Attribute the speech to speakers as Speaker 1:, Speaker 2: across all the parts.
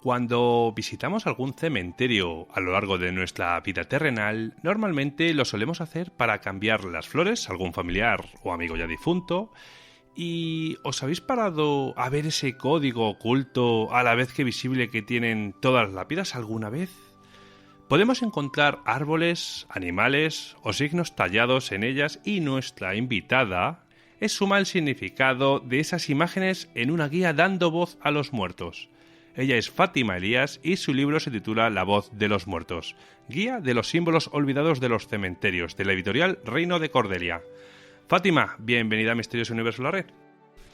Speaker 1: Cuando visitamos algún cementerio a lo largo de nuestra vida terrenal, normalmente lo solemos hacer para cambiar las flores a algún familiar o amigo ya difunto. ¿Y os habéis parado a ver ese código oculto a la vez que visible que tienen todas las lápidas alguna vez? Podemos encontrar árboles, animales o signos tallados en ellas y nuestra invitada suma el significado de esas imágenes en una guía dando voz a los muertos. Ella es Fátima Elías y su libro se titula La voz de los muertos, guía de los símbolos olvidados de los cementerios, de la editorial Reino de Cordelia. Fátima, bienvenida a Misterios Universo La Red.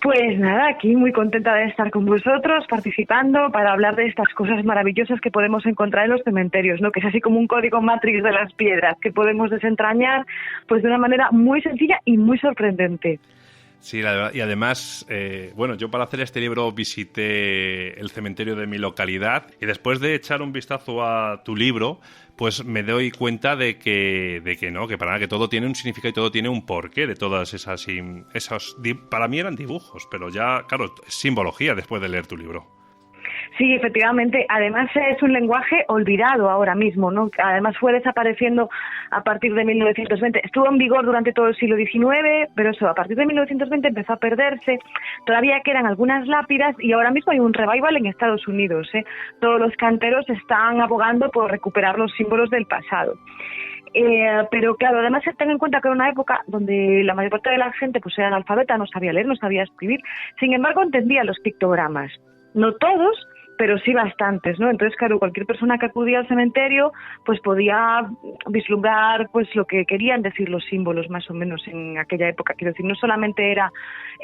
Speaker 2: Pues nada, aquí muy contenta de estar con vosotros, participando para hablar de estas cosas maravillosas que podemos encontrar en los cementerios, ¿no? Que es así como un código Matrix de las piedras que podemos desentrañar pues de una manera muy sencilla y muy sorprendente.
Speaker 1: Sí, la verdad, y además, yo para hacer este libro visité el cementerio de mi localidad y después de echar un vistazo a tu libro, pues me doy cuenta de que para nada, que todo tiene un significado y todo tiene un porqué de todas esas para mí eran dibujos, pero ya, claro, es simbología después de leer tu libro.
Speaker 2: Sí, efectivamente. Además es un lenguaje olvidado ahora mismo, ¿no? Además fue desapareciendo a partir de 1920. Estuvo en vigor durante todo el siglo XIX, pero eso, a partir de 1920 empezó a perderse. Todavía quedan algunas lápidas y ahora mismo hay un revival en Estados Unidos, ¿eh? Todos los canteros están abogando por recuperar los símbolos del pasado. Pero claro, además ten en cuenta que era una época donde la mayor parte de la gente pues era analfabeta, no sabía leer, no sabía escribir. Sin embargo, entendía los pictogramas. No todos, pero sí bastantes, ¿no? Entonces, claro, cualquier persona que acudía al cementerio pues podía vislumbrar pues lo que querían decir los símbolos más o menos en aquella época. Quiero decir, no solamente era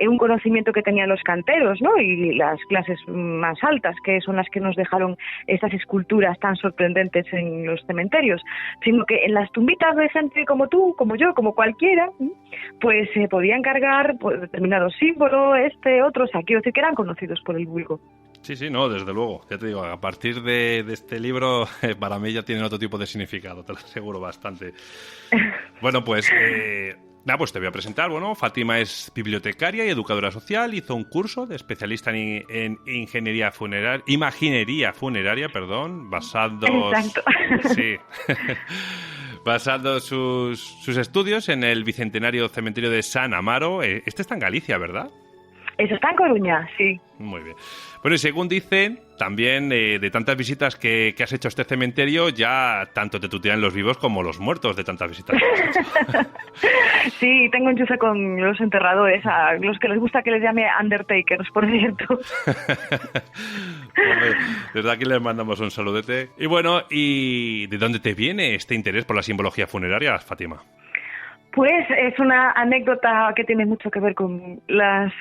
Speaker 2: un conocimiento que tenían los canteros, ¿no? Y las clases más altas, que son las que nos dejaron estas esculturas tan sorprendentes en los cementerios, sino que en las tumbitas de gente como tú, como yo, como cualquiera, pues se podían cargar pues, determinados símbolos, otro, o sea, quiero decir que eran conocidos por el vulgo.
Speaker 1: Sí, no, desde luego. Ya te digo, a partir de este libro, para mí ya tienen otro tipo de significado, te lo aseguro bastante. Bueno, pues te voy a presentar. Bueno, Fátima es bibliotecaria y educadora social. Hizo un curso de especialista en imaginería funeraria, basando...
Speaker 2: Exacto.
Speaker 1: Sí. Basando sus estudios en el bicentenario cementerio de San Amaro. Este está en Galicia, ¿verdad?
Speaker 2: Eso está en Coruña, sí.
Speaker 1: Muy bien. Bueno, y según dicen, también de tantas visitas que has hecho a este cementerio, ya tanto te tutean los vivos como los muertos de tantas visitas que has hecho. Sí,
Speaker 2: tengo enchufe con los enterradores, a los que les gusta que les llame Undertakers, por cierto.
Speaker 1: Bueno, desde aquí les mandamos un saludete. Y bueno, ¿y de dónde te viene este interés por la simbología funeraria, Fátima?
Speaker 2: Pues es una anécdota que tiene mucho que ver con las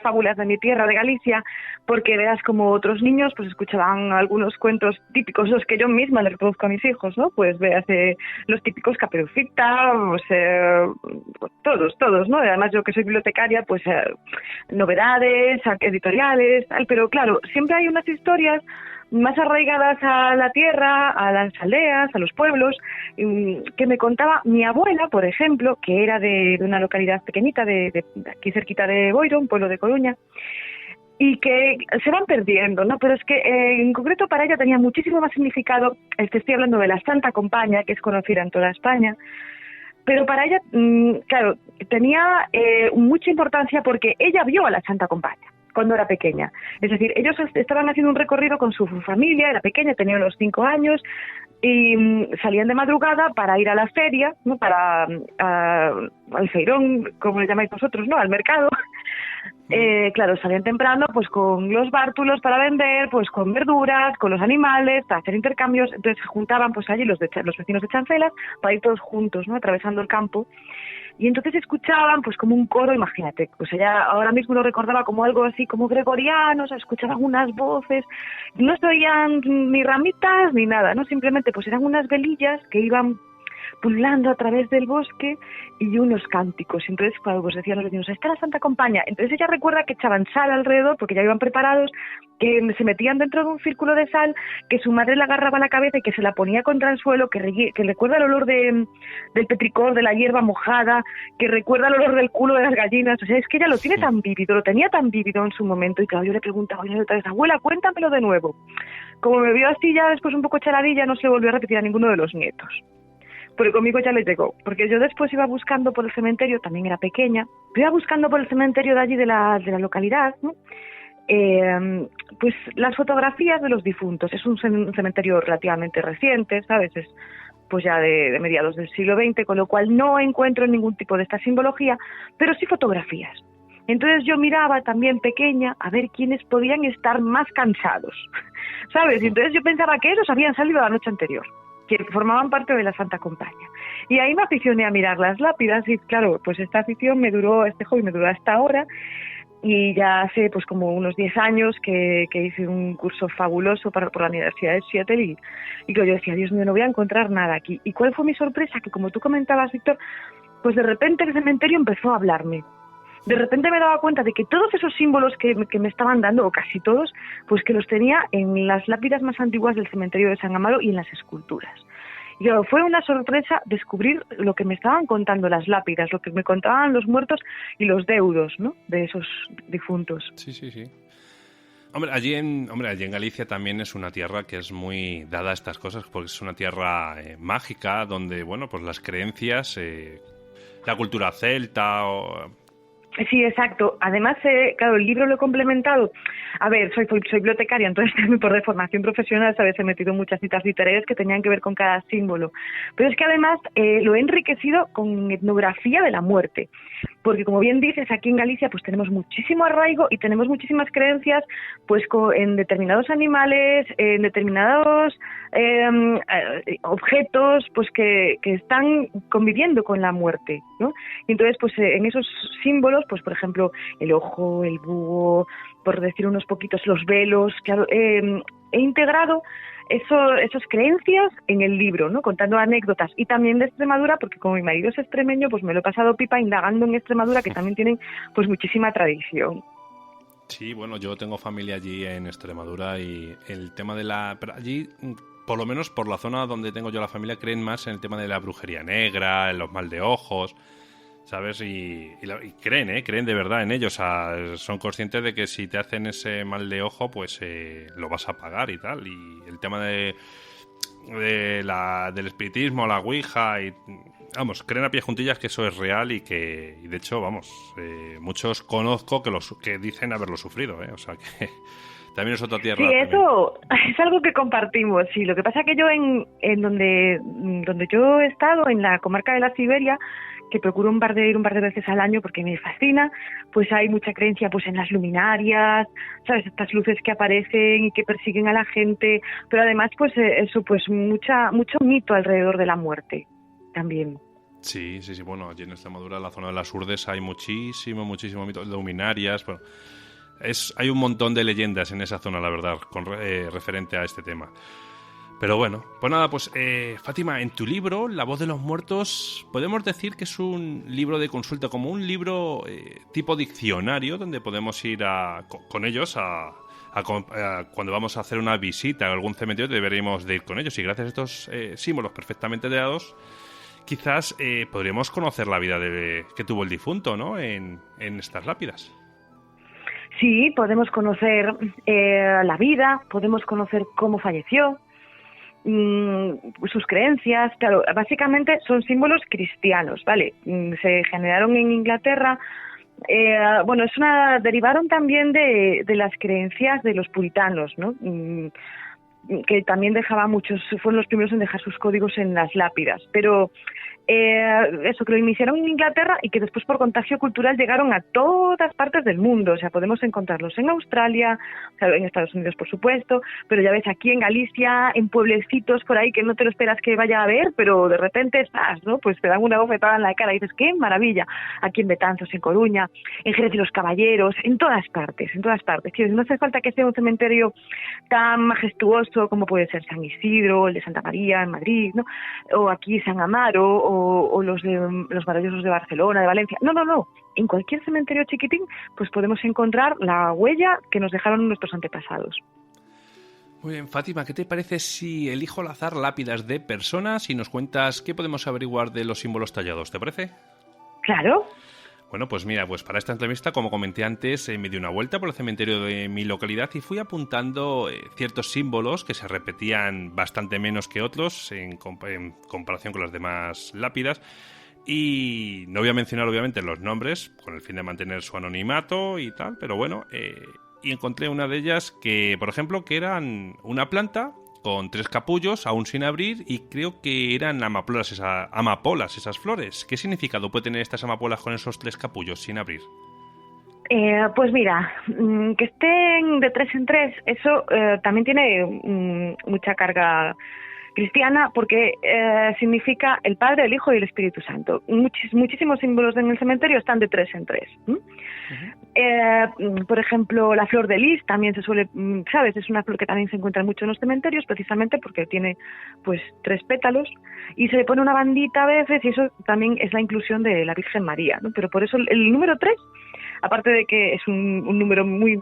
Speaker 2: fábulas de mi tierra, de Galicia, porque verás como otros niños pues escuchaban algunos cuentos típicos, los que yo misma les reproduzco a mis hijos, ¿no? Pues veas los típicos Caperucita, todos, ¿no? Además yo que soy bibliotecaria, pues novedades, editoriales, tal, pero claro, siempre hay unas historias más arraigadas a la tierra, a las aldeas, a los pueblos, que me contaba mi abuela, por ejemplo, que era de una localidad pequeñita, de aquí cerquita de Boiro, un pueblo de Coruña, y que se van perdiendo, ¿no? Pero es que en concreto para ella tenía muchísimo más significado. Estoy hablando de la Santa Compaña, que es conocida en toda España, pero para ella, claro, tenía mucha importancia porque ella vio a la Santa Compaña cuando era pequeña. Es decir, ellos estaban haciendo un recorrido con su familia, era pequeña, tenía unos 5 años, y salían de madrugada para ir a la feria, ¿no? Al feirón, como le llamáis vosotros, ¿no? Al mercado. Claro, salían temprano pues con los bártulos para vender, pues con verduras, con los animales, para hacer intercambios. Entonces se juntaban pues allí los vecinos de Chancelas para ir todos juntos, ¿no? Atravesando el campo. Y entonces escuchaban pues como un coro, imagínate, pues ella ahora mismo lo recordaba como algo así como gregoriano, o sea, escuchaban unas voces, no se oían ni ramitas ni nada, ¿no? Simplemente pues eran unas velillas que iban pululando a través del bosque y unos cánticos. Entonces, cuando pues decían los vecinos, está la Santa Compaña. Entonces ella recuerda que echaban sal alrededor porque ya iban preparados, que se metían dentro de un círculo de sal, que su madre la agarraba a la cabeza y que se la ponía contra el suelo, que recuerda el olor del petricor, de la hierba mojada, que recuerda el olor del culo de las gallinas. O sea, es que ella lo tenía tan vívido en su momento. Y claro, yo le preguntaba otra vez, abuela, cuéntamelo de nuevo. Como me vio así ya después un poco chaladilla, no se le volvió a repetir a ninguno de los nietos. Pero conmigo ya le llegó, porque yo después iba buscando por el cementerio, también era pequeña, iba buscando por el cementerio de allí de la localidad, ¿no? Pues las fotografías de los difuntos. Es un cementerio relativamente reciente, ¿sabes? Es pues ya de mediados del siglo XX, con lo cual no encuentro ningún tipo de esta simbología, pero sí fotografías. Entonces yo miraba también pequeña a ver quiénes podían estar más cansados, ¿sabes? Y entonces yo pensaba que esos habían salido la noche anterior, que formaban parte de la Santa Compañía. Y ahí me aficioné a mirar las lápidas y claro, pues esta afición este hobby me duró hasta ahora. Y ya hace pues como unos 10 años que hice un curso fabuloso por la Universidad de Seattle y yo decía, Dios mío, no voy a encontrar nada aquí. ¿Y cuál fue mi sorpresa? Que como tú comentabas, Víctor, pues de repente el cementerio empezó a hablarme. De repente me daba cuenta de que todos esos símbolos que me estaban dando, o casi todos, pues que los tenía en las lápidas más antiguas del cementerio de San Amaro y en las esculturas. Y claro, fue una sorpresa descubrir lo que me estaban contando las lápidas, lo que me contaban los muertos y los deudos, ¿no?, de esos difuntos.
Speaker 1: Sí, sí, sí. Hombre, allí en Galicia también es una tierra que es muy dada a estas cosas, porque es una tierra mágica, donde, bueno, pues las creencias, la cultura celta
Speaker 2: Sí, exacto. Además, claro, el libro lo he complementado. A ver, soy bibliotecaria, entonces por de formación profesional, ¿sabes? He metido muchas citas literarias que tenían que ver con cada símbolo. Pero es que además lo he enriquecido con etnografía de la muerte. Porque como bien dices, aquí en Galicia pues tenemos muchísimo arraigo y tenemos muchísimas creencias pues en determinados animales, en determinados objetos pues que están conviviendo con la muerte, ¿no? Y entonces pues en esos símbolos, pues por ejemplo el ojo, el búho, por decir unos poquitos, los velos, claro, he integrado esas creencias en el libro, ¿no?, contando anécdotas, y también de Extremadura, porque como mi marido es extremeño, pues me lo he pasado pipa indagando en Extremadura, que también tienen pues muchísima tradición.
Speaker 1: Sí, bueno, yo tengo familia allí en Extremadura y el tema de pero allí, por lo menos por la zona donde tengo yo la familia, creen más en el tema de la brujería negra, en los mal de ojos, ¿sabes? Y creen de verdad en ellos. O sea, son conscientes de que si te hacen ese mal de ojo, pues lo vas a pagar y tal. Y el tema del espiritismo, la ouija, y vamos, creen a pie juntillas que eso es real y de hecho, vamos, muchos conozco que dicen haberlo sufrido, ¿eh? O sea que también es otra tierra.
Speaker 2: Sí, eso es algo que compartimos. Sí, lo que pasa es que yo en donde yo he estado, en la comarca de la Siberia, que procuro ir un par de veces al año porque me fascina, pues hay mucha creencia pues en las luminarias, ¿sabes? Estas luces que aparecen y que persiguen a la gente, pero además pues eso, pues mucho mito alrededor de la muerte también.
Speaker 1: Sí, bueno, allí en Extremadura, en la zona de las Urdes, hay muchísimo mito, luminarias, bueno, hay un montón de leyendas en esa zona, la verdad, referente a este tema. Pero bueno, pues nada, pues Fátima, en tu libro, La voz de los muertos, podemos decir que es un libro de consulta, como un libro tipo diccionario, donde podemos ir con ellos cuando vamos a hacer una visita a algún cementerio, deberíamos de ir con ellos. Y gracias a estos símbolos perfectamente dados, quizás podríamos conocer la vida que tuvo el difunto, ¿no?, en estas lápidas.
Speaker 2: Sí, podemos conocer la vida, podemos conocer cómo falleció, sus creencias. Claro, básicamente son símbolos cristianos, ¿vale? Se generaron en Inglaterra. Bueno, derivaron también de las creencias de los puritanos, ¿no? Que también fueron los primeros en dejar sus códigos en las lápidas, pero eso, que lo iniciaron en Inglaterra y que después por contagio cultural llegaron a todas partes del mundo. O sea, podemos encontrarlos en Australia, o sea, en Estados Unidos por supuesto, pero ya ves, aquí en Galicia, en pueblecitos por ahí que no te lo esperas que vaya a ver, pero de repente estás, ¿no? Pues te dan una bofetada en la cara y dices, ¡qué maravilla! Aquí en Betanzos, en Coruña, en Jerez de los Caballeros, en todas partes. Quiero decir, no hace falta que sea un cementerio tan majestuoso como puede ser San Isidro, el de Santa María en Madrid, ¿no?, o aquí San Amaro, o los maravillosos de Barcelona, de Valencia. No. En cualquier cementerio chiquitín, pues podemos encontrar la huella que nos dejaron nuestros antepasados.
Speaker 1: Muy bien, Fátima, ¿qué te parece si elijo al azar lápidas de personas y nos cuentas qué podemos averiguar de los símbolos tallados? ¿Te parece?
Speaker 2: Claro.
Speaker 1: Bueno, pues mira, pues para esta entrevista, como comenté antes, me di una vuelta por el cementerio de mi localidad y fui apuntando ciertos símbolos que se repetían bastante menos que otros en comparación con las demás lápidas. Y no voy a mencionar obviamente los nombres con el fin de mantener su anonimato y tal, pero bueno, y encontré una de ellas que, por ejemplo, que eran una planta con 3 capullos aún sin abrir y creo que eran amapolas esas flores. ¿Qué significado puede tener estas amapolas con esos 3 capullos sin abrir?
Speaker 2: Pues mira, que estén de 3 en 3, eso también tiene mucha carga cristiana, porque significa el Padre, el Hijo y el Espíritu Santo. Muchísimos símbolos en el cementerio están de 3 en 3. Por ejemplo, la flor de lis también se suele, ¿sabes? Es una flor que también se encuentra mucho en los cementerios, precisamente porque tiene pues 3 pétalos y se le pone una bandita a veces, y eso también es la inclusión de la Virgen María, ¿no? Pero por eso el número 3, aparte de que es un número muy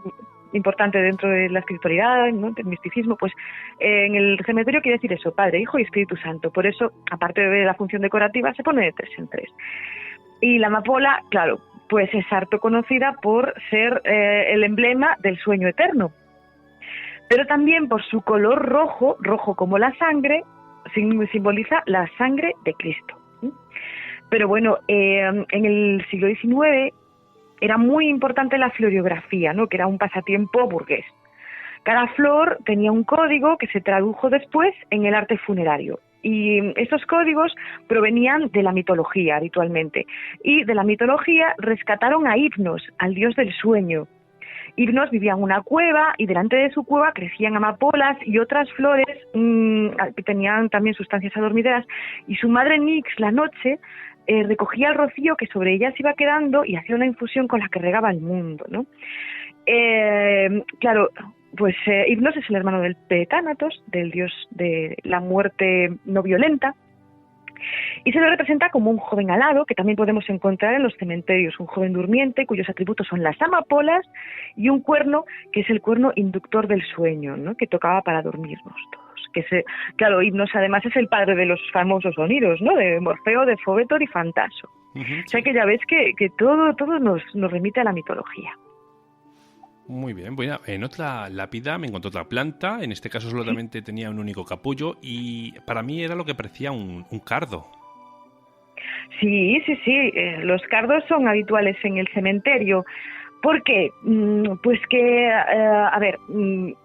Speaker 2: importante dentro de la espiritualidad, ¿no?, del misticismo, pues en el cementerio quiere decir eso, Padre, Hijo y Espíritu Santo. Por eso, aparte de la función decorativa, se pone de 3 en 3. Y la amapola, claro, pues es harto conocida por ser el emblema del sueño eterno, pero también por su color rojo, rojo como la sangre, simboliza la sangre de Cristo. Pero bueno, en el siglo XIX era muy importante la floriografía, ¿no?, que era un pasatiempo burgués. Cada flor tenía un código que se tradujo después en el arte funerario. Y estos códigos provenían de la mitología habitualmente. Y de la mitología rescataron a Hipnos, al dios del sueño. Hipnos vivía en una cueva y delante de su cueva crecían amapolas y otras flores que tenían también sustancias adormideras. Y su madre Nix, la noche, recogía el rocío que sobre ellas iba quedando y hacía una infusión con la que regaba el mundo, ¿no? Claro, pues Hipnos es el hermano de Tánatos, del dios de la muerte no violenta, y se lo representa como un joven alado que también podemos encontrar en los cementerios, un joven durmiente cuyos atributos son las amapolas y un cuerno que es el cuerno inductor del sueño, ¿no?, que tocaba para dormirnos todos. Claro, Hipnos además es el padre de los famosos sonidos, ¿no?, de Morfeo, de Fóbetor y Fantaso. O sea que ya ves que todo nos remite a la mitología.
Speaker 1: Muy bien, bueno, en otra lápida me encontré otra planta, en este caso solamente tenía un único capullo y para mí era lo que parecía un cardo.
Speaker 2: Sí, los cardos son habituales en el cementerio. ¿Por qué? Pues que,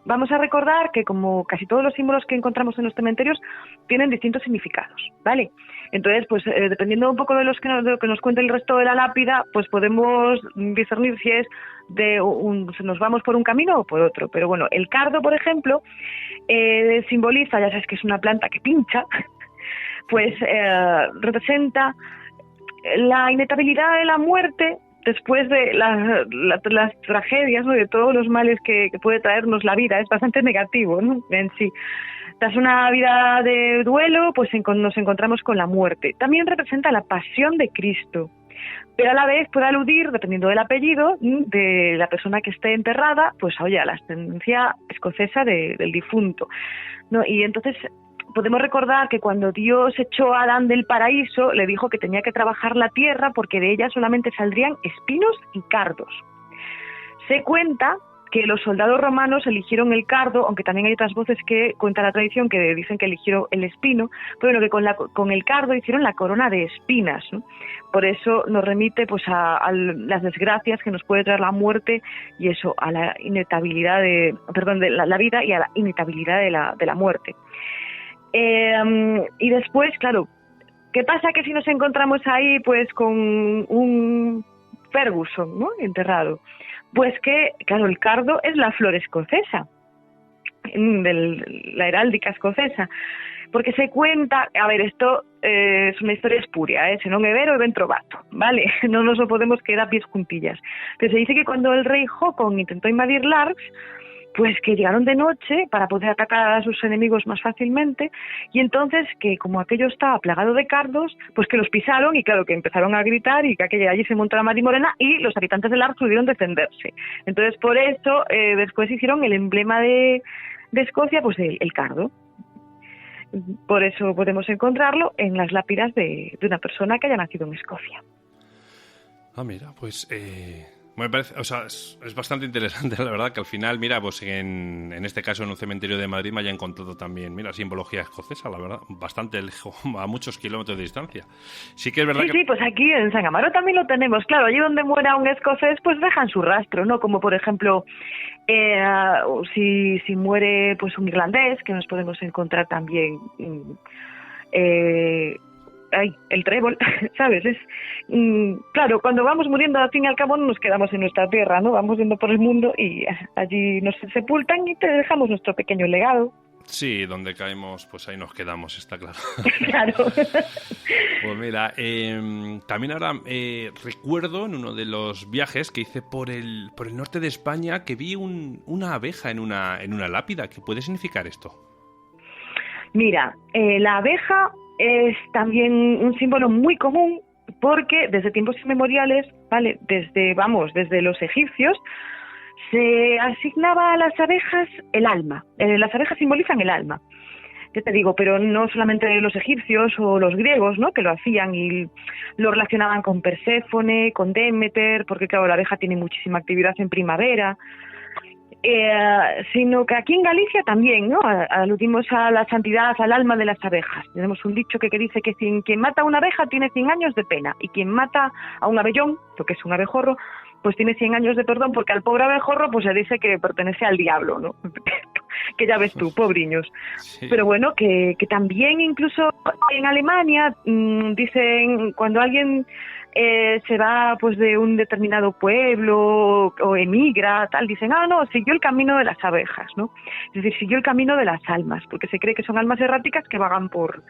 Speaker 2: vamos a recordar que como casi todos los símbolos que encontramos en los cementerios tienen distintos significados, ¿vale? Entonces, pues dependiendo un poco de lo que nos cuenta el resto de la lápida, pues podemos discernir si es si nos vamos por un camino o por otro. Pero bueno, el cardo, por ejemplo, simboliza, ya sabes que es una planta que pincha, pues representa la inevitabilidad de la muerte después de las tragedias, ¿no?, de todos los males que puede traernos la vida. Es bastante negativo, ¿no?, en sí. Tras una vida de duelo, pues nos encontramos con la muerte. También representa la pasión de Cristo, pero a la vez puede aludir, dependiendo del apellido de la persona que esté enterrada, pues oye, a la ascendencia escocesa del difunto, ¿no? Y entonces podemos recordar que cuando Dios echó a Adán del paraíso, le dijo que tenía que trabajar la tierra porque de ella solamente saldrían espinos y cardos. Se cuenta que los soldados romanos eligieron el cardo, aunque también hay otras voces que cuenta la tradición que dicen que eligieron el espino, pero bueno, que con el cardo hicieron la corona de espinas, ¿no? Por eso nos remite pues a las desgracias que nos puede traer la muerte y eso, a la inevitabilidad de la vida y a la inevitabilidad de la muerte. Y después, claro, ¿qué pasa? Que si nos encontramos ahí pues con un Ferguson, ¿no?, enterrado, pues que, claro, el cardo es la flor escocesa, la heráldica escocesa, porque se cuenta, a ver, esto es una historia espuria, se non é vero e ben trovato, vale, non nos lo podemos quedar a pies juntillas, pero se dice que cuando el rey Håkon intentó invadir Largs, pues que llegaron de noche para poder atacar a sus enemigos más fácilmente, y entonces que como aquello estaba plagado de cardos, pues que los pisaron y claro, que empezaron a gritar y que allí se montó la Marimorena y los habitantes de Largs pudieron defenderse. Entonces por eso después hicieron el emblema de Escocia, pues el cardo. Por eso podemos encontrarlo en las lápidas de una persona que haya nacido en Escocia.
Speaker 1: Ah, mira, pues me parece, o sea, es bastante interesante, la verdad, que al final, mira, pues en este caso en un cementerio de Madrid me haya encontrado también, mira, simbología escocesa, la verdad, bastante lejos, a muchos kilómetros de distancia. Sí que es verdad
Speaker 2: Sí,
Speaker 1: que...
Speaker 2: sí, pues aquí en San Amaro también lo tenemos. Claro, allí donde muera un escocés, pues dejan su rastro, ¿no? Como por ejemplo, si muere pues un irlandés, que nos podemos encontrar también... el trébol, ¿sabes? Claro, cuando vamos muriendo al fin y al cabo no nos quedamos en nuestra tierra, ¿no? Vamos yendo por el mundo y allí nos sepultan y te dejamos nuestro pequeño legado.
Speaker 1: Sí, donde caemos, pues ahí nos quedamos, está claro.
Speaker 2: Claro.
Speaker 1: Pues mira, también ahora recuerdo en uno de los viajes que hice por el norte de España que vi una abeja en una lápida. ¿Qué puede significar esto?
Speaker 2: Mira, la abeja es también un símbolo muy común porque desde tiempos inmemoriales, ¿vale? Desde los egipcios, se asignaba a las abejas el alma. Las abejas simbolizan el alma. ¿Qué te digo? Pero no solamente los egipcios o los griegos, ¿no? Que lo hacían y lo relacionaban con Perséfone, con Demeter, porque claro, la abeja tiene muchísima actividad en primavera. Sino que aquí en Galicia también, ¿no? Aludimos a la santidad, al alma de las abejas. Tenemos un dicho que dice que quien mata a una abeja tiene 100 años de pena y quien mata a un abellón, lo que es un abejorro, pues tiene 100 años de perdón, porque al pobre abejorro pues se dice que pertenece al diablo, ¿no? Que ya ves tú, pobriños. Sí. Pero bueno, que también incluso en Alemania dicen cuando alguien se va pues de un determinado pueblo o emigra, tal, dicen, no, siguió el camino de las abejas, ¿no? Es decir, siguió el camino de las almas, porque se cree que son almas erráticas que vagan por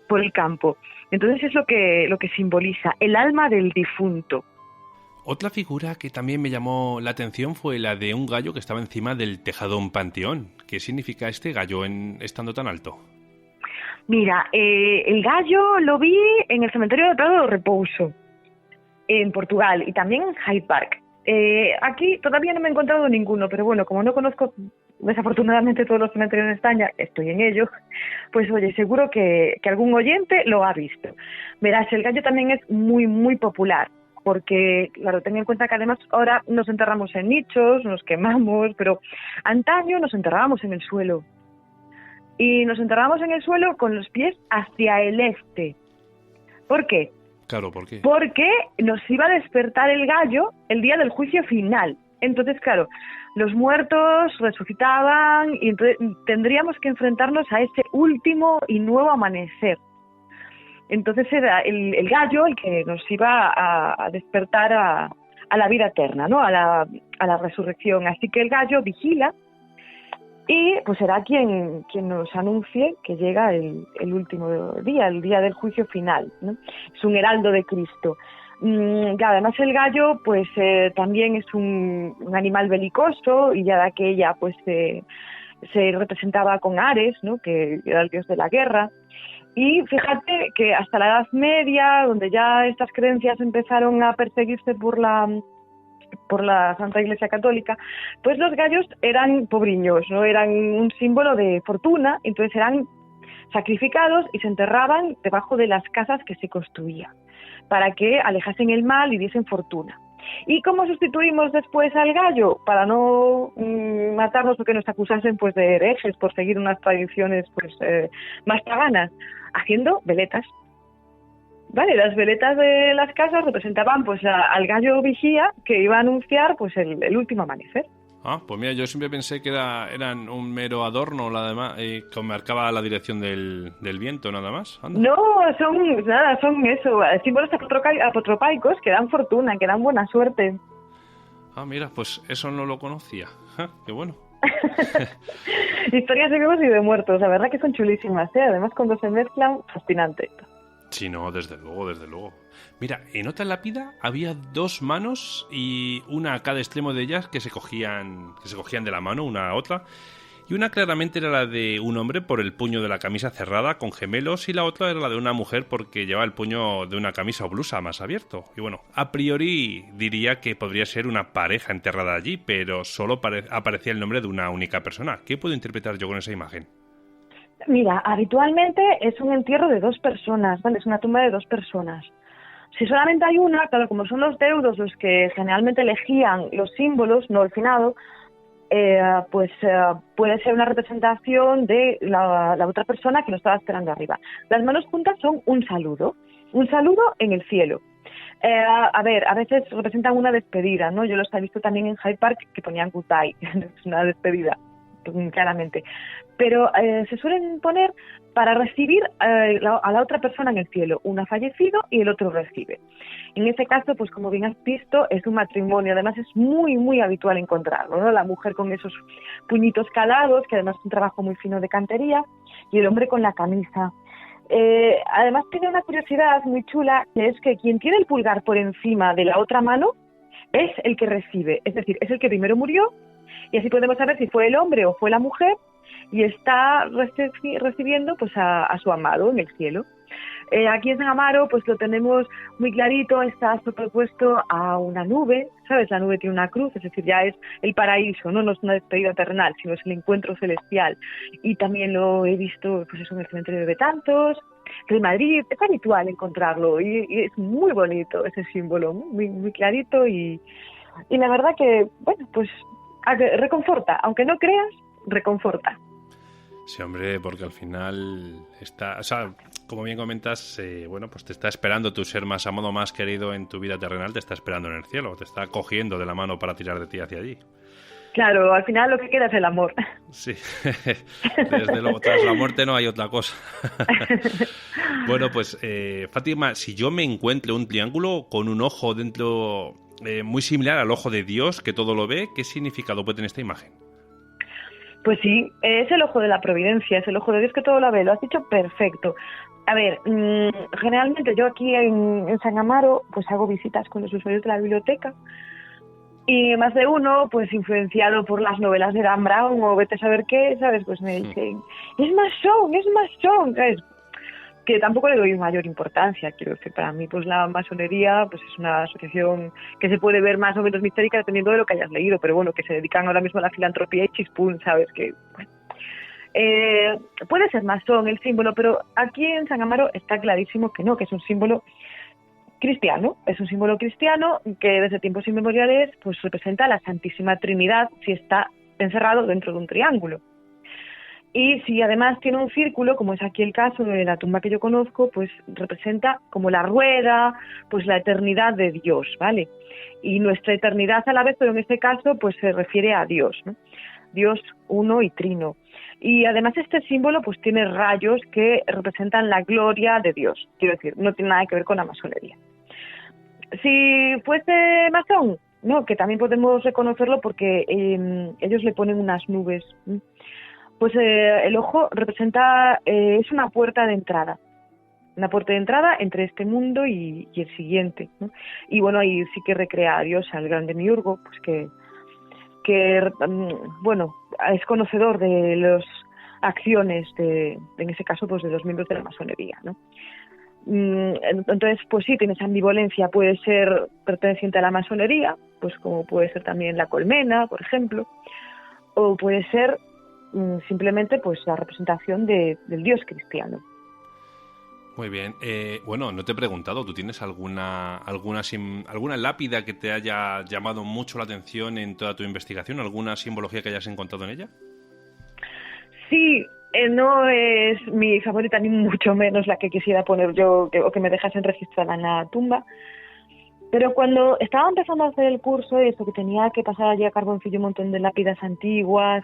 Speaker 2: el campo. Entonces es lo que simboliza, el alma del difunto.
Speaker 1: Otra figura que también me llamó la atención fue la de un gallo que estaba encima del tejado de un panteón. ¿Qué significa este gallo estando tan alto?
Speaker 2: Mira, el gallo lo vi en el cementerio de Prado de Repouso, en Portugal, y también en Hyde Park. Aquí todavía no me he encontrado ninguno, pero bueno, como no conozco desafortunadamente todos los cementerios en España, estoy en ello, pues oye, seguro que algún oyente lo ha visto. Verás, el gallo también es muy, muy popular, porque, claro, ten en cuenta que además ahora nos enterramos en nichos, nos quemamos, pero antaño nos enterrábamos en el suelo. Y nos enterrábamos en el suelo con los pies hacia el este. ¿Por qué?
Speaker 1: Claro, ¿por qué?
Speaker 2: Porque nos iba a despertar el gallo el día del juicio final. Entonces, claro, los muertos resucitaban y entonces tendríamos que enfrentarnos a ese último y nuevo amanecer. Entonces era el gallo el que nos iba a despertar a la vida eterna, ¿no? A la resurrección. Así que el gallo vigila y pues será quien nos anuncie que llega el último día, el día del juicio final, ¿no? Es un heraldo de Cristo. Y además el gallo pues también es un animal belicoso y ya de aquella pues se representaba con Ares, ¿no? Que era el dios de la guerra. Y fíjate que hasta la Edad Media, donde ya estas creencias empezaron a perseguirse por la Santa Iglesia Católica, pues los gallos eran pobriños, ¿no? Eran un símbolo de fortuna, entonces eran sacrificados y se enterraban debajo de las casas que se construían, para que alejasen el mal y diesen fortuna. ¿Y cómo sustituimos después al gallo? Para no matarnos o que nos acusasen pues de herejes por seguir unas tradiciones pues más paganas, haciendo veletas. Vale, las veletas de las casas representaban pues al gallo vigía que iba a anunciar pues el último amanecer.
Speaker 1: Ah, pues mira, yo siempre pensé que eran un mero adorno, que marcaba la dirección del viento, nada más. Anda.
Speaker 2: No, son eso, símbolos apotropaicos que dan fortuna, que dan buena suerte.
Speaker 1: Ah, mira, pues eso no lo conocía. Qué bueno.
Speaker 2: Historias de vivos y de muertos, la verdad que son chulísimas, ¿eh? Además cuando se mezclan, fascinante.
Speaker 1: Sí, no, desde luego, desde luego. Mira, en otra lápida había 2 manos y una a cada extremo de ellas que se cogían de la mano una a otra. Y una claramente era la de un hombre por el puño de la camisa cerrada con gemelos y la otra era la de una mujer porque llevaba el puño de una camisa o blusa más abierto. Y bueno, a priori diría que podría ser una pareja enterrada allí, pero solo aparecía el nombre de una única persona. ¿Qué puedo interpretar yo con esa imagen?
Speaker 2: Mira, habitualmente es un entierro de 2 personas, ¿vale? Es una tumba de 2 personas. Si solamente hay una, claro, como son los deudos los que generalmente elegían los símbolos, no el finado, puede ser una representación de la otra persona que lo estaba esperando arriba. Las manos juntas son un saludo en el cielo. A ver, a veces representan una despedida, ¿no? Yo los he visto también en Hyde Park que ponían goodbye, es una despedida, claramente. Pero se suelen poner para recibir a la otra persona en el cielo. Uno ha fallecido y el otro recibe. En este caso, pues como bien has visto, es un matrimonio. Además es muy, muy habitual encontrarlo, ¿no? La mujer con esos puñitos calados, que además es un trabajo muy fino de cantería, y el hombre con la camisa. Además tiene una curiosidad muy chula, que es que quien tiene el pulgar por encima de la otra mano es el que recibe. Es decir, es el que primero murió, y así podemos saber si fue el hombre o fue la mujer, y está recibiendo pues a su amado en el cielo. Aquí en San Amaro pues lo tenemos muy clarito, está superpuesto a una nube, ¿sabes? La nube tiene una cruz, es decir, ya es el paraíso, no es una despedida terrenal, sino es el encuentro celestial. Y también lo he visto pues eso, en el cementerio de Betanzos, de Madrid, es habitual encontrarlo y es muy bonito ese símbolo, muy, muy clarito y la verdad que, bueno, pues reconforta, aunque no creas, reconforta.
Speaker 1: Sí, hombre, porque al final está, o sea, como bien comentas, bueno, pues te está esperando tu ser más amado, más querido en tu vida terrenal, te está esperando en el cielo, te está cogiendo de la mano para tirar de ti hacia allí.
Speaker 2: Claro, al final lo que queda es el amor.
Speaker 1: Sí, desde luego, tras la muerte no hay otra cosa. Bueno, pues Fátima, si yo me encuentro un triángulo con un ojo dentro muy similar al ojo de Dios, que todo lo ve, ¿qué significado puede tener esta imagen?
Speaker 2: Pues sí, es el ojo de la providencia, es el ojo de Dios que todo lo ve, lo has dicho perfecto. A ver, generalmente yo aquí en San Amaro pues hago visitas con los usuarios de la biblioteca y más de uno, pues influenciado por las novelas de Dan Brown o vete a saber qué, ¿sabes? Pues me dicen, es masón, ¿sabes? Que tampoco le doy mayor importancia, quiero decir, para mí pues la masonería pues es una asociación que se puede ver más o menos mistérica dependiendo de lo que hayas leído, pero bueno, que se dedican ahora mismo a la filantropía y chispún, ¿sabes? Que bueno. Puede ser masón el símbolo, pero aquí en San Amaro está clarísimo que no, que es un símbolo cristiano, que desde tiempos inmemoriales pues representa a la Santísima Trinidad si está encerrado dentro de un triángulo. Y si además tiene un círculo, como es aquí el caso de la tumba que yo conozco, pues representa como la rueda, pues la eternidad de Dios, ¿vale? Y nuestra eternidad a la vez, pero en este caso pues se refiere a Dios, ¿no? Dios uno y trino. Y además este símbolo pues tiene rayos que representan la gloria de Dios. Quiero decir, no tiene nada que ver con la masonería. Si fuese masón, no, que también podemos reconocerlo porque ellos le ponen unas nubes. Pues el ojo representa, es una puerta de entrada entre este mundo y el siguiente, ¿no? Y bueno, ahí sí que recrea a Dios, al gran demiurgo, pues que bueno, es conocedor de las acciones en ese caso, pues de los miembros de la masonería, ¿no? Entonces, pues sí, tiene esa ambivalencia, puede ser perteneciente a la masonería, pues como puede ser también la colmena, por ejemplo, o puede ser simplemente pues la representación del Dios cristiano.
Speaker 1: Muy bien. Bueno, no te he preguntado, ¿tú tienes alguna lápida que te haya llamado mucho la atención en toda tu investigación? ¿Alguna simbología que hayas encontrado en ella?
Speaker 2: Sí, no es mi favorita ni mucho menos la que quisiera poner yo o que me dejasen registrada en la tumba. Pero cuando estaba empezando a hacer el curso, eso que tenía que pasar allí a carboncillo un montón de lápidas antiguas,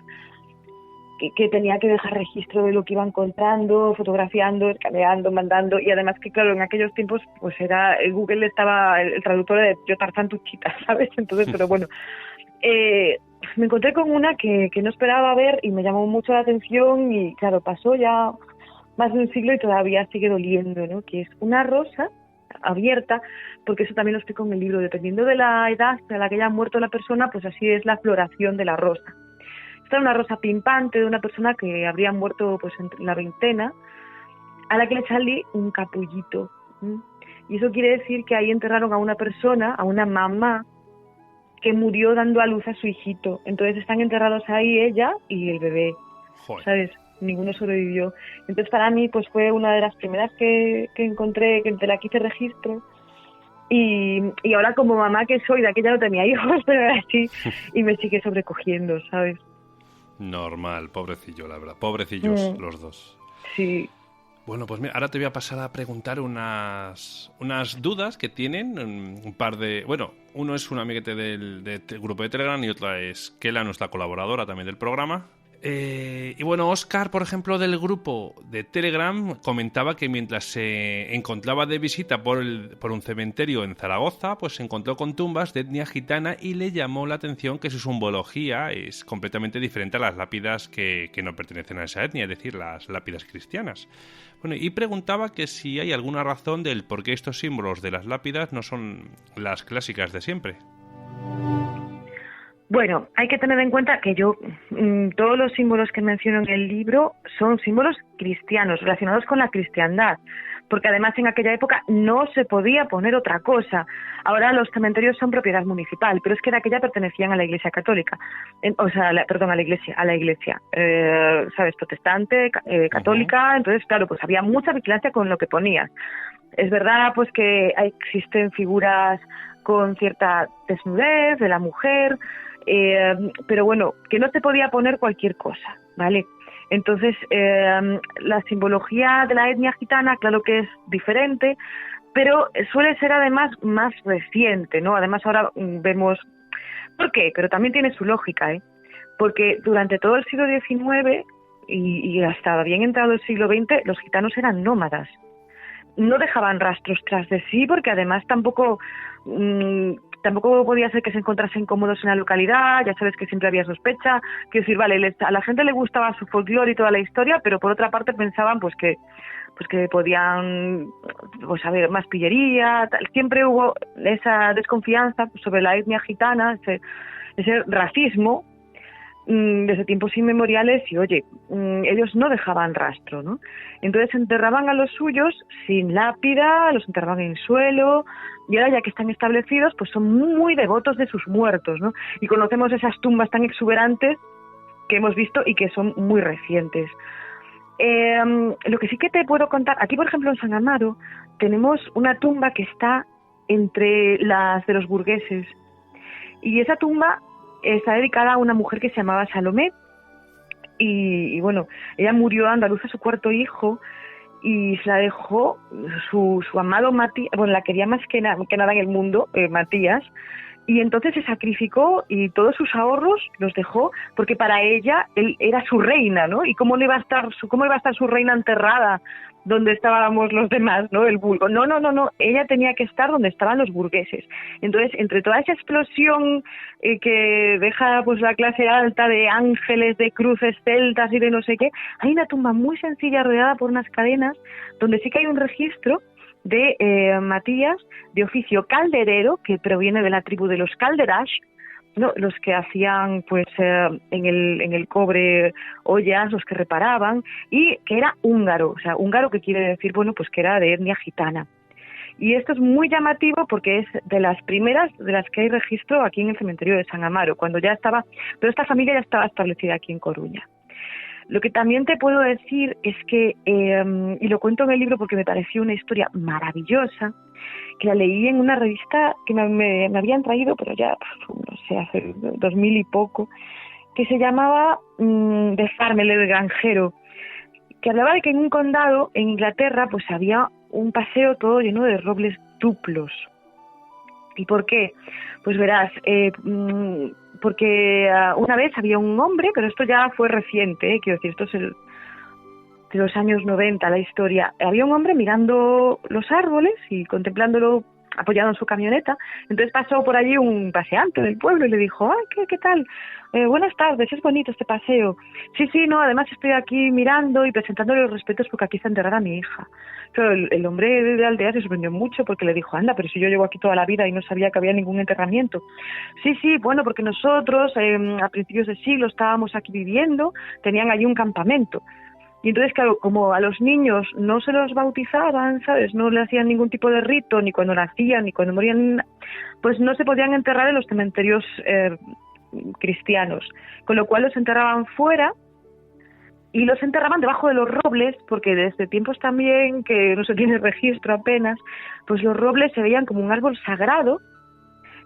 Speaker 2: que tenía que dejar registro de lo que iba encontrando, fotografiando, escaneando, mandando, y además que claro, en aquellos tiempos pues era Google estaba el traductor de yo Tarzán tu chita, ¿sabes? Entonces, pero bueno, me encontré con una que no esperaba ver y me llamó mucho la atención y claro, pasó ya más de un siglo y todavía sigue doliendo, ¿no? Que es una rosa abierta, porque eso también lo explico en el libro, dependiendo de la edad a la que haya muerto la persona, pues así es la floración de la rosa. Esta es una rosa pimpante de una persona que habría muerto pues en la veintena, a la que le salí un capullito. Y eso quiere decir que ahí enterraron a una persona, a una mamá, que murió dando a luz a su hijito. Entonces están enterrados ahí ella y el bebé. Joder. ¿Sabes? Ninguno sobrevivió. Entonces para mí pues fue una de las primeras que encontré, que de la que hice registro. Y ahora como mamá que soy, de aquella no tenía hijos, pero ahora sí, y me sigue sobrecogiendo, ¿sabes?
Speaker 1: Normal, pobrecillo, la verdad. Pobrecillos los dos.
Speaker 2: Sí.
Speaker 1: Bueno, pues mira, ahora te voy a pasar a preguntar unas dudas que tienen un par de... Bueno, uno es un amiguete del grupo de Telegram y otra es Kela, nuestra colaboradora también del programa. Y bueno, Óscar, por ejemplo, del grupo de Telegram, comentaba que mientras se encontraba de visita por un cementerio en Zaragoza, pues se encontró con tumbas de etnia gitana y le llamó la atención que su simbología es completamente diferente a las lápidas que no pertenecen a esa etnia, es decir, las lápidas cristianas. Bueno, y preguntaba que si hay alguna razón del por qué estos símbolos de las lápidas no son las clásicas de siempre.
Speaker 2: Bueno, hay que tener en cuenta que todos los símbolos que menciono en el libro son símbolos cristianos, relacionados con la cristiandad, porque además en aquella época no se podía poner otra cosa. Ahora los cementerios son propiedad municipal, pero es que de aquella pertenecían a la Iglesia católica, a la Iglesia, ¿sabes? Protestante, católica, entonces claro, pues había mucha vigilancia con lo que ponías. Es verdad pues que existen figuras con cierta desnudez de la mujer, pero bueno, que no se podía poner cualquier cosa, ¿vale? Entonces, la simbología de la etnia gitana, claro que es diferente, pero suele ser además más reciente, ¿no? Además ahora vemos... ¿Por qué? Pero también tiene su lógica, ¿eh? Porque durante todo el siglo XIX y hasta bien entrado el siglo XX, los gitanos eran nómadas. No dejaban rastros tras de sí, porque además tampoco podía ser que se encontrasen cómodos en la localidad, ya sabes que siempre había sospecha, quiero decir, vale, a la gente le gustaba su folclore y toda la historia, pero por otra parte pensaban pues que podían haber más pillería, tal. Siempre hubo esa desconfianza sobre la etnia gitana, ese racismo, desde tiempos inmemoriales, y oye, ellos no dejaban rastro, ¿no? Entonces enterraban a los suyos sin lápida, los enterraban en suelo, y ahora ya que están establecidos, pues son muy devotos de sus muertos, ¿no? Y conocemos esas tumbas tan exuberantes que hemos visto y que son muy recientes. Lo que sí que te puedo contar, aquí por ejemplo en San Amaro tenemos una tumba que está entre las de los burgueses, y esa tumba está dedicada a una mujer que se llamaba Salomé, y bueno, ella murió andaluza, su cuarto hijo, y se la dejó su amado Matías, bueno, la quería más que nada en el mundo, Matías, y entonces se sacrificó y todos sus ahorros los dejó, porque para ella él era su reina, ¿no? Y cómo iba a estar su reina enterrada donde estábamos los demás, ¿no? El vulgo. No, ella tenía que estar donde estaban los burgueses. Entonces, entre toda esa explosión que deja pues la clase alta de ángeles, de cruces celtas y de no sé qué, hay una tumba muy sencilla rodeada por unas cadenas donde sí que hay un registro de Matías, de oficio calderero, que proviene de la tribu de los Calderash, ¿no? Los que hacían pues en el cobre ollas, los que reparaban, y que era húngaro, o sea, húngaro que quiere decir, bueno, pues que era de etnia gitana. Y esto es muy llamativo porque es de las primeras de las que hay registro aquí en el cementerio de San Amaro, cuando ya estaba, pero esta familia ya estaba establecida aquí en Coruña. Lo que también te puedo decir es que, y lo cuento en el libro porque me pareció una historia maravillosa, que la leí en una revista que me habían traído, pero ya, no sé, hace 2000 y poco, que se llamaba The Farmer, el granjero, que hablaba de que en un condado en Inglaterra pues había un paseo todo lleno de robles duplos. ¿Y por qué? Pues verás, porque una vez había un hombre, pero esto ya fue reciente, quiero decir, esto es de los años 90 la historia. Había un hombre mirando los árboles y contemplándolo apoyado en su camioneta. Entonces pasó por allí un paseante del pueblo y le dijo, ¡ay, qué tal! Buenas tardes, es bonito este paseo. Sí, no, además estoy aquí mirando y presentándole los respetos porque aquí está enterrada mi hija. Pero el hombre de la aldea se sorprendió mucho porque le dijo, anda, pero si yo llevo aquí toda la vida y no sabía que había ningún enterramiento. Sí, bueno, porque nosotros a principios de siglo estábamos aquí viviendo, tenían allí un campamento. Y entonces, claro, como a los niños no se los bautizaban, ¿sabes? No le hacían ningún tipo de rito, ni cuando nacían, ni cuando morían, pues no se podían enterrar en los cementerios cristianos. Con lo cual los enterraban fuera y los enterraban debajo de los robles, porque desde tiempos también que no se tiene registro apenas, pues los robles se veían como un árbol sagrado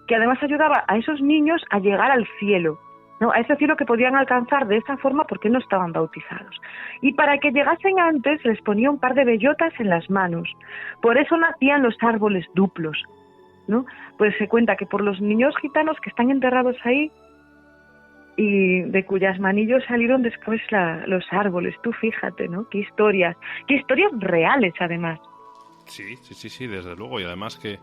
Speaker 2: que además ayudaba a esos niños a llegar al cielo, ¿no? A ese cielo que podían alcanzar de esa forma porque no estaban bautizados. Y para que llegasen antes les ponía un par de bellotas en las manos. Por eso nacían los árboles duplos, ¿no? Pues se cuenta que por los niños gitanos que están enterrados ahí, y de cuyas manillos salieron después los árboles. Tú fíjate, ¿no? Qué historias reales, además.
Speaker 1: Sí, desde luego. Y además que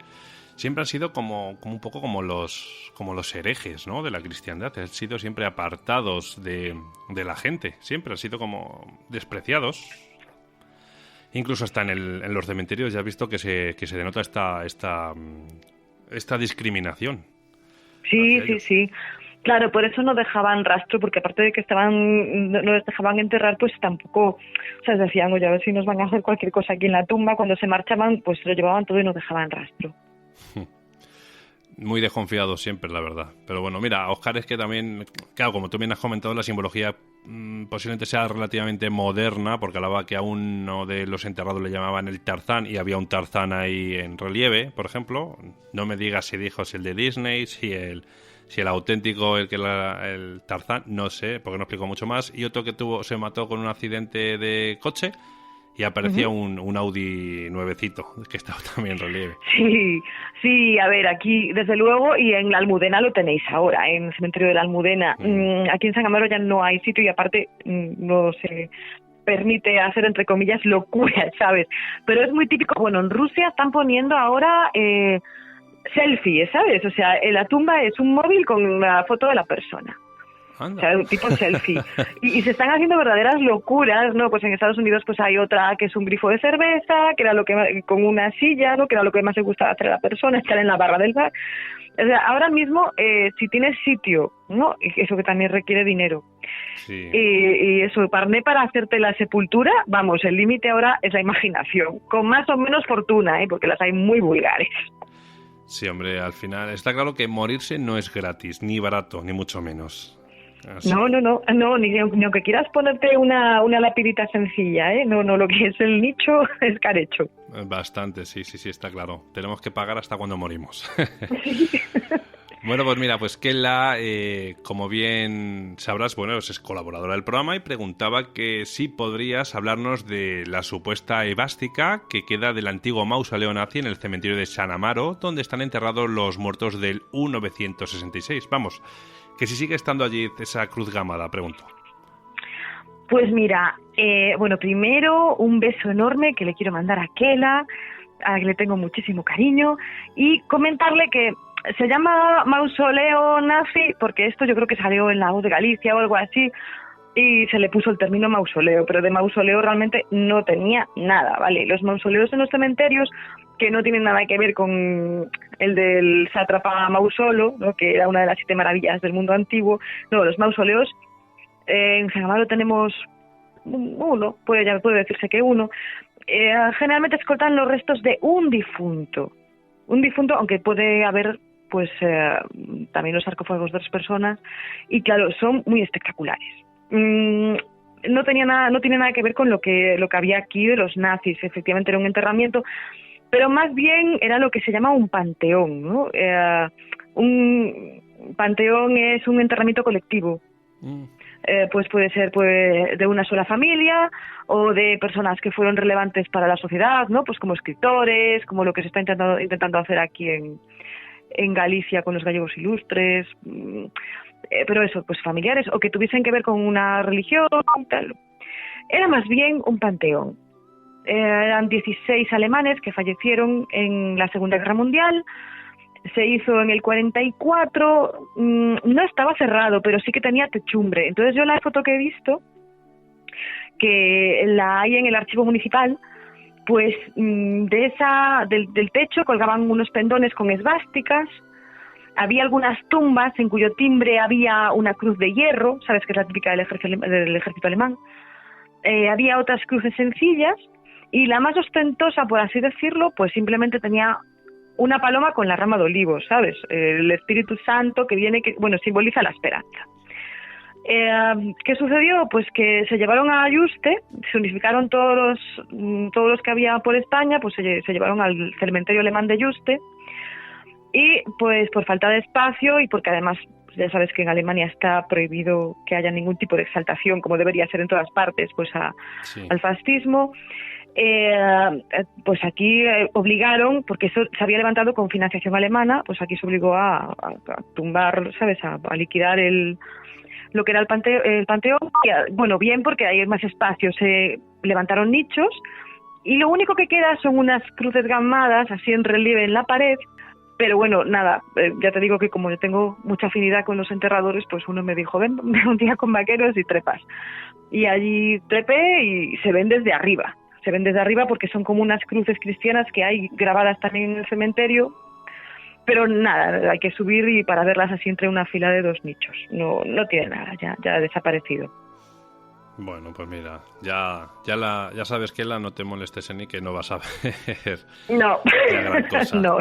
Speaker 1: siempre han sido como un poco como los herejes, ¿no? De la cristiandad. Han sido siempre apartados de la gente. Siempre han sido como despreciados. Incluso hasta en los cementerios ya has visto que se denota esta discriminación.
Speaker 2: Sí. Claro, por eso no dejaban rastro, porque aparte de que no les dejaban enterrar, pues tampoco, o sea, decían, oye, a ver si nos van a hacer cualquier cosa aquí en la tumba. Cuando se marchaban, pues lo llevaban todo y no dejaban rastro.
Speaker 1: Muy desconfiados siempre, la verdad. Pero bueno, mira, Óscar, es que también, claro, como tú bien has comentado, la simbología posiblemente sea relativamente moderna, porque hablaba que a uno de los enterrados le llamaban el Tarzán y había un Tarzán ahí en relieve, por ejemplo. No me digas si dijo si el de Disney, si el auténtico, el Tarzán, no sé, porque no explico mucho más. Y otro que se mató con un accidente de coche y aparecía un Audi nuevecito, que estaba también en relieve.
Speaker 2: Sí, a ver, aquí desde luego, y en la Almudena lo tenéis ahora, en el cementerio de la Almudena. Aquí en San Amaro ya no hay sitio y aparte no se permite hacer, entre comillas, locura, ¿sabes? Pero es muy típico. Bueno, en Rusia están poniendo ahora selfie, ¿sabes? O sea, la tumba es un móvil con una foto de la persona.
Speaker 1: Anda.
Speaker 2: O sea, un tipo selfie. Y se están haciendo verdaderas locuras, ¿no? Pues en Estados Unidos pues hay otra que es un grifo de cerveza, que era lo que con una silla, ¿no? Que era lo que más le gustaba hacer a la persona, estar en la barra del bar. O sea, ahora mismo, si tienes sitio, ¿no? Y eso que también requiere dinero.
Speaker 1: Sí.
Speaker 2: Y eso, para hacerte la sepultura, vamos, el límite ahora es la imaginación, con más o menos fortuna, porque las hay muy vulgares.
Speaker 1: Sí, hombre, al final está claro que morirse no es gratis, ni barato, ni mucho menos. Así.
Speaker 2: No, ni aunque quieras ponerte una lapidita sencilla, no, lo que es el nicho es carecho.
Speaker 1: Bastante, sí, está claro. Tenemos que pagar hasta cuando morimos. Bueno, pues mira, pues Kela, como bien sabrás, bueno, es colaboradora del programa y preguntaba que si podrías hablarnos de la supuesta esvástica que queda del antiguo mausoleo nazi en el cementerio de San Amaro, donde están enterrados los muertos del U-966. Vamos, que si sigue estando allí esa cruz gamada, pregunto.
Speaker 2: Pues mira, bueno, primero un beso enorme que le quiero mandar a Kela, a la que le tengo muchísimo cariño, y comentarle que se llama mausoleo nazi porque esto yo creo que salió en La Voz de Galicia o algo así y se le puso el término mausoleo, pero de mausoleo realmente no tenía nada, ¿vale? Los mausoleos en los cementerios, que no tienen nada que ver con el del sátrapa Mausolo, ¿no? Que era una de las 7 maravillas del mundo antiguo. No, los mausoleos en San Amaro tenemos uno, puede decirse que uno. Generalmente escoltan los restos de un difunto, aunque puede haber pues también los sarcófagos de 2 personas, y claro, son muy espectaculares. No tiene nada que ver con lo que había aquí de los nazis. Efectivamente era un enterramiento, pero más bien era lo que se llama un panteón, ¿no? Un panteón es un enterramiento colectivo. Pues puede ser de una sola familia o de personas que fueron relevantes para la sociedad, ¿no? Pues como escritores, como lo que se está intentando hacer aquí en Galicia con los gallegos ilustres, pero eso, pues familiares o que tuviesen que ver con una religión y tal. Era más bien un panteón. Eran 16 alemanes que fallecieron en la Segunda Guerra Mundial. Se hizo en el 44, no estaba cerrado, pero sí que tenía techumbre. Entonces yo la foto que he visto, que la hay en el archivo municipal, pues del techo colgaban unos pendones con esvásticas. Había algunas tumbas en cuyo timbre había una cruz de hierro, sabes que es la típica del ejército alemán. Había otras cruces sencillas y la más ostentosa, por así decirlo, pues simplemente tenía una paloma con la rama de olivo, ¿sabes? El Espíritu Santo que simboliza la esperanza. ¿Qué sucedió? Pues que se llevaron a Yuste, se unificaron todos los que había por España, pues se llevaron al cementerio alemán de Yuste, y pues por falta de espacio y porque además ya sabes que en Alemania está prohibido que haya ningún tipo de exaltación, como debería ser en todas partes, pues al fascismo. Pues aquí obligaron, porque eso se había levantado con financiación alemana, pues aquí se obligó a tumbar, ¿sabes?, a liquidar lo que era el panteón. Y, bueno, bien, porque hay más espacio, se levantaron nichos y lo único que queda son unas cruces gamadas así en relieve en la pared. Pero bueno, nada, ya te digo que como yo tengo mucha afinidad con los enterradores, pues uno me dijo, ven un día con vaqueros y trepas. Y allí trepé y se ven desde arriba. Se ven desde arriba porque son como unas cruces cristianas que hay grabadas también en el cementerio. Pero nada, hay que subir y para verlas así entre una fila de 2 nichos. No tiene nada, ya ha desaparecido.
Speaker 1: Bueno, pues mira, ya sabes que no te molestes en y que no vas a ver
Speaker 2: no.
Speaker 1: la gran cosa.
Speaker 2: No.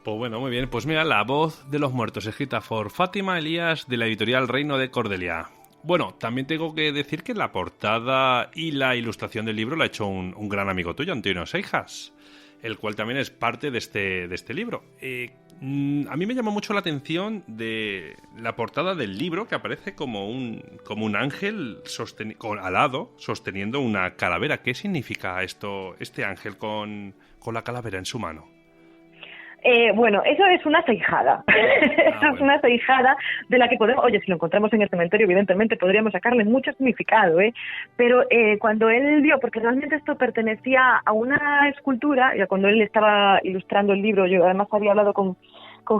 Speaker 1: Pues bueno, muy bien. Pues mira, La voz de los muertos, escrita por Fátima Elías de la editorial Reino de Cordelia. Bueno, también tengo que decir que la portada y la ilustración del libro la ha hecho un gran amigo tuyo, Antonio Seijas, el cual también es parte de este libro. A mí me llamó mucho la atención de la portada del libro, que aparece como un ángel alado sosteniendo una calavera. ¿Qué significa este ángel con la calavera en su mano?
Speaker 2: Bueno, eso es una seijada. Eso es una seijada de la que podemos... Oye, si lo encontramos en el cementerio, evidentemente podríamos sacarle mucho significado, ¿eh? Pero cuando él vio, porque realmente esto pertenecía a una escultura, y cuando él estaba ilustrando el libro, yo además había hablado con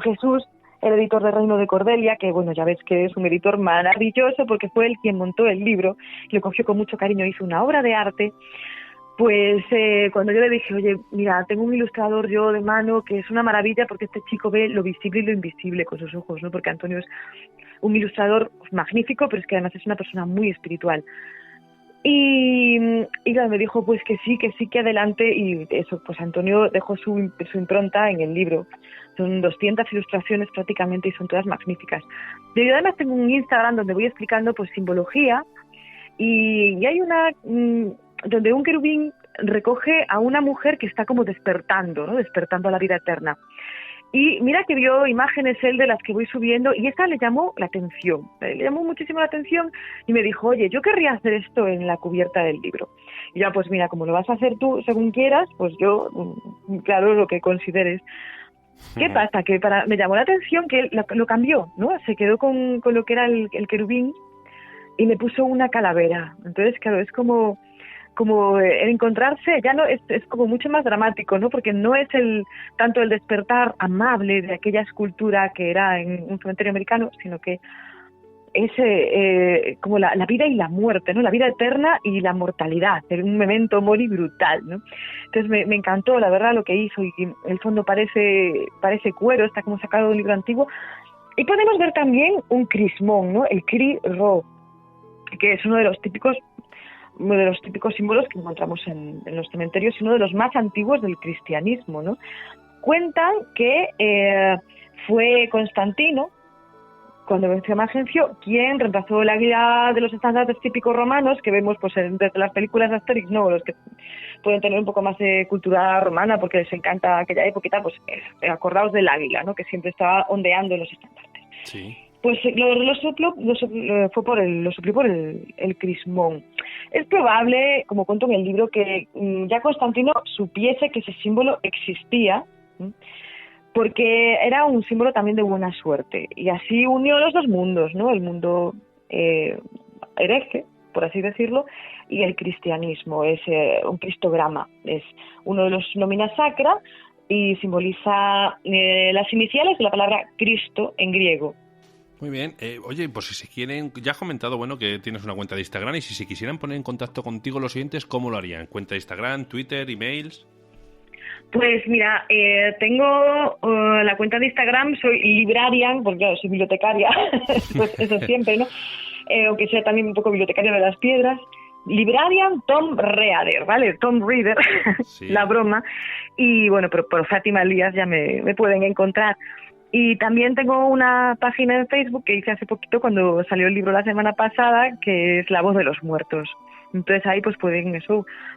Speaker 2: Jesús, el editor de Reino de Cordelia, que bueno, ya ves que es un editor maravilloso porque fue él quien montó el libro, lo cogió con mucho cariño, hizo una obra de arte. Pues cuando yo le dije, oye, mira, tengo un ilustrador yo de mano que es una maravilla porque este chico ve lo visible y lo invisible con sus ojos, ¿no? Porque Antonio es un ilustrador magnífico, pero es que además es una persona muy espiritual. Y claro, me dijo pues que sí, que adelante, y eso, pues Antonio dejó su impronta en el libro. Son 200 ilustraciones prácticamente y son todas magníficas. Yo además tengo un Instagram donde voy explicando pues simbología y hay una... donde un querubín recoge a una mujer que está como despertando, ¿no? Despertando a la vida eterna. Y mira que vio imágenes él de las que voy subiendo y esa le llamó la atención, le llamó muchísimo la atención y me dijo, oye, yo querría hacer esto en la cubierta del libro. Y ya, pues mira, como lo vas a hacer tú según quieras, pues yo, claro, lo que consideres. ¿Qué pasa? Que me llamó la atención que él lo cambió, ¿no? Se quedó con lo que era el querubín y me puso una calavera. Entonces, claro, es como el encontrarse, ya no es como mucho más dramático, ¿no? Porque no es tanto el despertar amable de aquella escultura que era en un cementerio americano, sino que es como la vida y la muerte, ¿no? La vida eterna y la mortalidad, es un memento mori brutal, ¿no? Entonces me encantó, la verdad, lo que hizo, y el fondo parece cuero, está como sacado de un libro antiguo. Y podemos ver también un crismón, ¿no? El cri ro, que es uno de los típicos símbolos que encontramos en los cementerios y uno de los más antiguos del cristianismo, ¿no? Cuentan que fue Constantino, cuando venció a Magencio, quien reemplazó el águila de los estandartes típicos romanos que vemos pues desde las películas de Asterix, no, los que pueden tener un poco más de cultura romana porque les encanta aquella época, pues acordaos del águila, ¿no? Que siempre estaba ondeando en los estandartes.
Speaker 1: Sí.
Speaker 2: Pues lo suplió por el crismón. Es probable, como cuento en el libro, que ya Constantino supiese que ese símbolo existía, porque era un símbolo también de buena suerte. Y así unió los dos mundos, ¿no? El mundo hereje, por así decirlo, y el cristianismo. Es un cristograma, es uno de los nómina sacra y simboliza las iniciales de la palabra Cristo en griego.
Speaker 1: Muy bien. Oye, pues si se quieren, ya has comentado, bueno, que tienes una cuenta de Instagram, y si se quisieran poner en contacto contigo los oyentes, ¿cómo lo harían? ¿Cuenta de Instagram, Twitter, emails?
Speaker 2: Pues mira, tengo la cuenta de Instagram, soy librarian, porque claro, soy bibliotecaria, pues eso siempre, ¿no? Aunque sea también un poco bibliotecaria de las piedras. Librarian Tom Reader, ¿vale? Tom Reader, sí. La broma. Y bueno, pero por Fátima Elías ya me pueden encontrar. Y también tengo una página en Facebook que hice hace poquito cuando salió el libro la semana pasada, que es La Voz de los Muertos. Entonces ahí pues pueden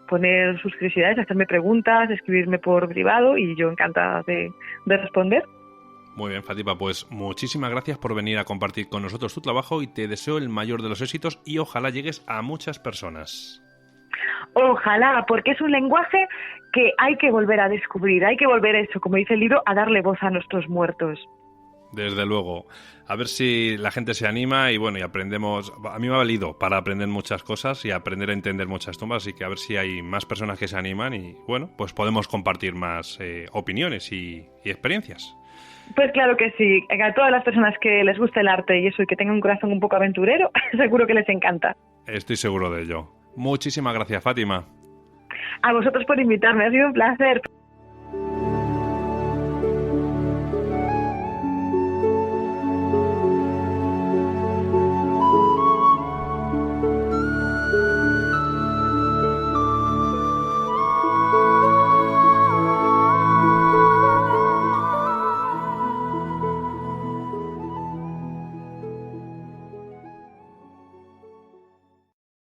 Speaker 2: poner sus curiosidades, hacerme preguntas, escribirme por privado y yo encantada de responder.
Speaker 1: Muy bien, Fátima, pues muchísimas gracias por venir a compartir con nosotros tu trabajo y te deseo el mayor de los éxitos y ojalá llegues a muchas personas.
Speaker 2: Ojalá, porque es un lenguaje que hay que volver a descubrir, hay que volver eso, como dice el libro, a darle voz a nuestros muertos.
Speaker 1: Desde luego. A ver si la gente se anima y bueno, y aprendemos. A mí me ha valido para aprender muchas cosas y aprender a entender muchas tumbas, así que a ver si hay más personas que se animan y bueno, pues podemos compartir más opiniones y experiencias.
Speaker 2: Pues claro que sí, a todas las personas que les guste el arte y eso y que tengan un corazón un poco aventurero, seguro que les encanta.
Speaker 1: Estoy seguro de ello. Muchísimas gracias, Fátima.
Speaker 2: A vosotros por invitarme, ha sido un placer.